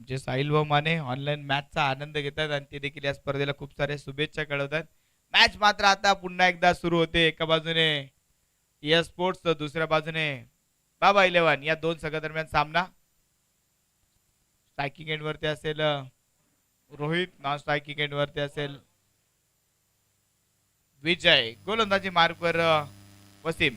जे साहिल व माने ऑनलाईन मॅचचा आनंद घेतात आणि ते देखील या स्पर्धेला खूप सारे शुभेच्छा कळवतात. मॅच मात्र आता पुन्हा एकदा सुरू होते. एका बाजूने एस स्पोर्ट्स तर दुसऱ्या बाजूने बाबा इलेव्हन या दोन संघादरम्यान सामना. स्ट्रायकिंग एंड वरती असेल रोहित, नॉन स्ट्रायकिंग एंड वरती असेल विजय, गोलंदाजी मार्कवर वसीम.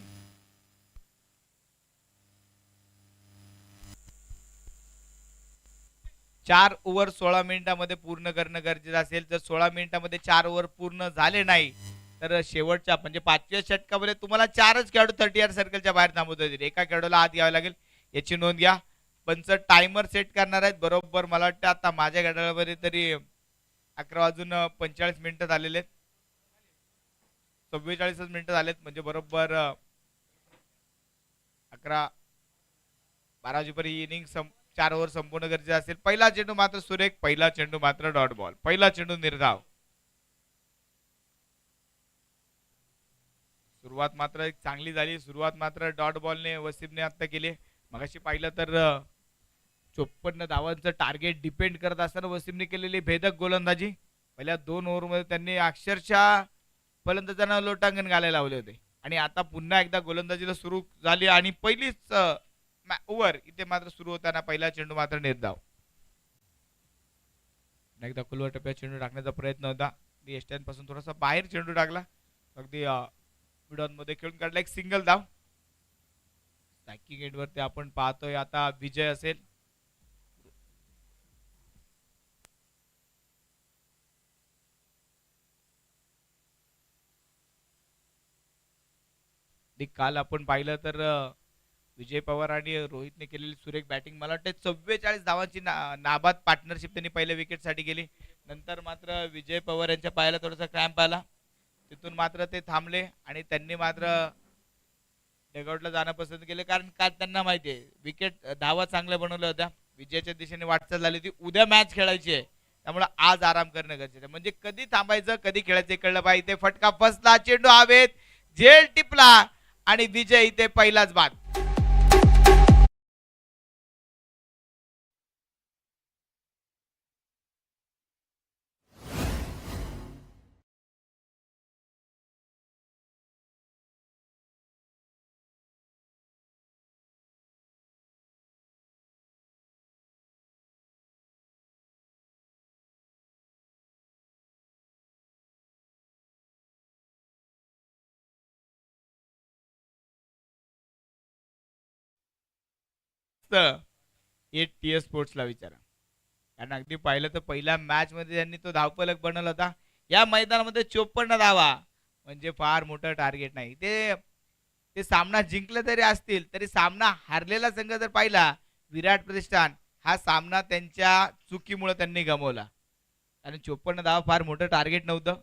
4 ओव्हर 16 मिनिटांमध्ये पूर्ण करणं गरजेचं असेल. जर 16 मिनिटांमध्ये 4 ओव्हर पूर्ण झाले नाही तर शेवटच्या म्हणजे 5व्या षटकामध्ये तुम्हाला 4च खेळाडू 30 सर्कलच्या बाहेर थांबवता येतील. एका खेळाडूला आत यावं लागेल याची नोंद घ्या. पंच टायमर सेट करणार आहेत. बरोबर मला वाटतं आता माझ्या घड्याळामध्ये तरी 11 वाजून 45 मिनिटं झालेले आहेत. 44 मिनिटं झालेत म्हणजे बरोबर 11-12 वाजेपर्यंत इनिंग 4 ओव्हर संपूर्ण गरजेचे असेल. पहिला चेंडू मात्र सुरेख, पहिला चेंडू मात्र डॉट बॉल, पहिला चेंडू निर्धाव. सुरुवात मात्र एक चांगली झाली. सुरुवात मात्र डॉट बॉलने वसीमने आता केली. मगाशी पाहिलं तर 54 धावांचं टार्गेट डिपेंड करत असताना वसीमने केलेली भेदक गोलंदाजी. पहिल्या 2 ओव्हरमध्ये त्यांनी अक्षरशः फलंदाजांना लोटांगण घालायला लावले होते आणि आता पुन्हा एकदा गोलंदाजीला सुरू झाली आणि पहिलीच ओव्हर इथे मात्र सुरू होताना पहिला चेंडू मात्र निर्धाव. एकदा खुलवा टप्प्यात चेंडू टाकण्याचा प्रयत्न होता. एस्टॅन पासून थोडासा बाहेर चेंडू टाकला. अगदी मिडॉन मध्ये खेळून काढला एक सिंगल धाव. स्ट्रायकिंग एंड वरती आपण पाहतोय आता विजय असेल. काल आपण पाहिलं तर विजय पवार आणि रोहितने केलेली सुरेख बॅटिंग. मला वाटतं 44 धावांची नाबाद पार्टनरशिप त्यांनी पहिल्या विकेटसाठी केली. नंतर मात्र विजय पवार यांच्या पायाला थोडासा क्रॅम्प आला. तिथून मात्र ते थांबले आणि त्यांनी मात्र डेगआउटला जाणं पसंत केले. कारण काल त्यांना माहिती आहे विकेट धावा चांगल्या बनवल्या होत्या. विजयाच्या दिशेने वाटचाल झाली होती. उद्या मॅच खेळायची आहे त्यामुळे आज आराम करणं गरजेचं. म्हणजे कधी थांबायचं कधी खेळायचं कळलं पाहिजे. फटका फसला, चेंडू हवेत, झेल टिपला आणि विजय इथे पहिलाच बाद. हे टी स्पोर्ट्सला विचारा. कारण अगदी पाहिलं तर पहिल्या मॅच मध्ये त्यांनी तो धावफलक बनवला होता. या मैदानामध्ये 54 धावा म्हणजे फार मोठं टार्गेट नाही. ते ते सामना जिंकलं तरी असतील तरी सामना हारलेला संघ जर पाहिला विराट प्रतिष्ठान हा सामना त्यांच्या चुकीमुळे त्यांनी गमावला. कारण 54 धावा फार मोठं टार्गेट नव्हतं.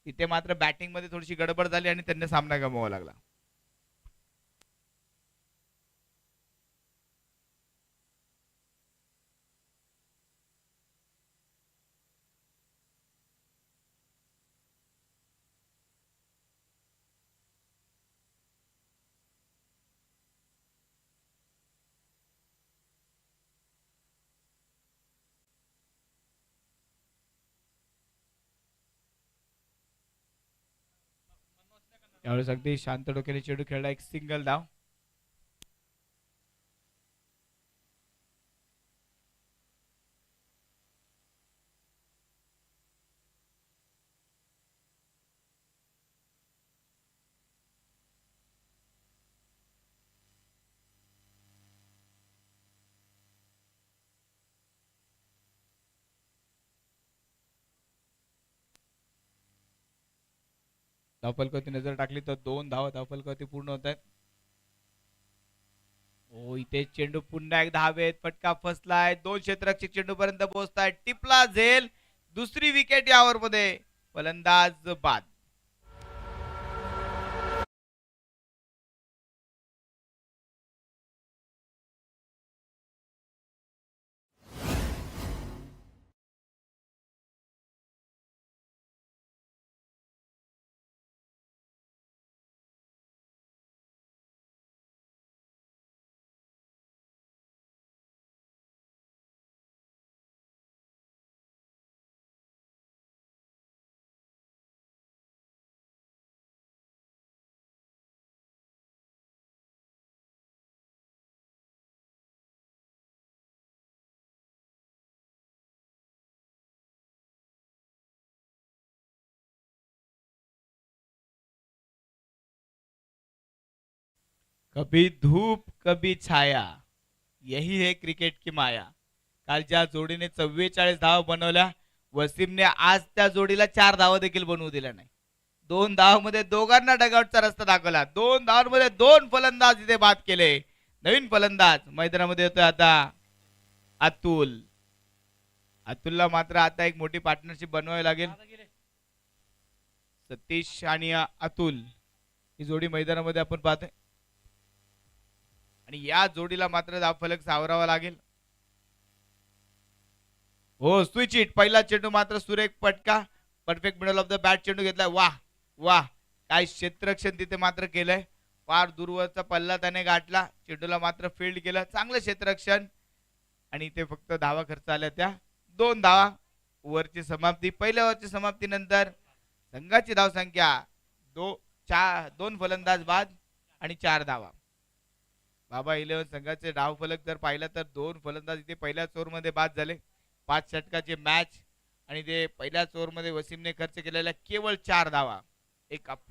तिथे मात्र बॅटिंग मध्ये थोडीशी गडबड झाली आणि त्यांना सामना गमवावा लागला. त्यावेळेस अगदी शांत डोक्याने चेंडू खेळला एक सिंगल धाव. धावफलकावरती नजर टाकली तर 2 धावा धावफलकावरती पूर्ण होत आहेत. हो इथे चेंडू पुन्हा एकदा हवेत, फटका फसलाय, 2 क्षेत्ररक्षक चेंडू पर्यंत पोहोचताय, टिपला झेल, दुसरी विकेट या ओव्हर मध्ये, फलंदाज बाद. कभी धूप कभी छाया, यही है क्रिकेट की माया. काल ज्या जोडीने 44 धावा बनवल्या, वसीमने आज त्या जोडीला 4 धावा देखील बनवू दिल्या नाही. 2 धावांमध्ये दोघांना डगआउटचा रस्ता दाखवला. 2 धावांमध्ये 2 फलंदाज इथे बाद केले. नवीन फलंदाज मैदानामध्ये येतोय आता अतुल. अतुलला मात्र आता एक मोठी पार्टनरशिप बनवावी लागेल. सतीश आणि अतुल ही जोडी मैदानामध्ये आपण पाहतोय आणि या जोडीला मात्र धावफलक सावरावा लागेल. हो स्विच इट. पहिला चेंडू मात्र सुरेख फटका. Perfect middle of the bat चेंडू घेतलाय. वाह वाह काय क्षेत्ररक्षण तिथे मात्र केलंय. फार दूरवरचा पल्ला त्याने गाठला. चेंडूला मात्र फील्ड केलं. चांगलं क्षेत्ररक्षण आणि ते फक्त धावा खर्च आल्या त्या 2 धावा. ओव्हरची समाप्ती. पहिल्या ओव्हरची समाप्तीनंतर संघाची धावसंख्या 2 फलंदाज बाद आणि 4 धावा. बाबा 11 संघाचे धावफलक जर पाहिला तर 2 फलंदाज इथे पहिल्याच ओव्हरमध्ये बाद झाले. 5 षटकाची मॅच आणि ते पहिल्याच ओव्हरमध्ये वसीमने खर्च केलेल्या केवळ 4 धावा. एक आपला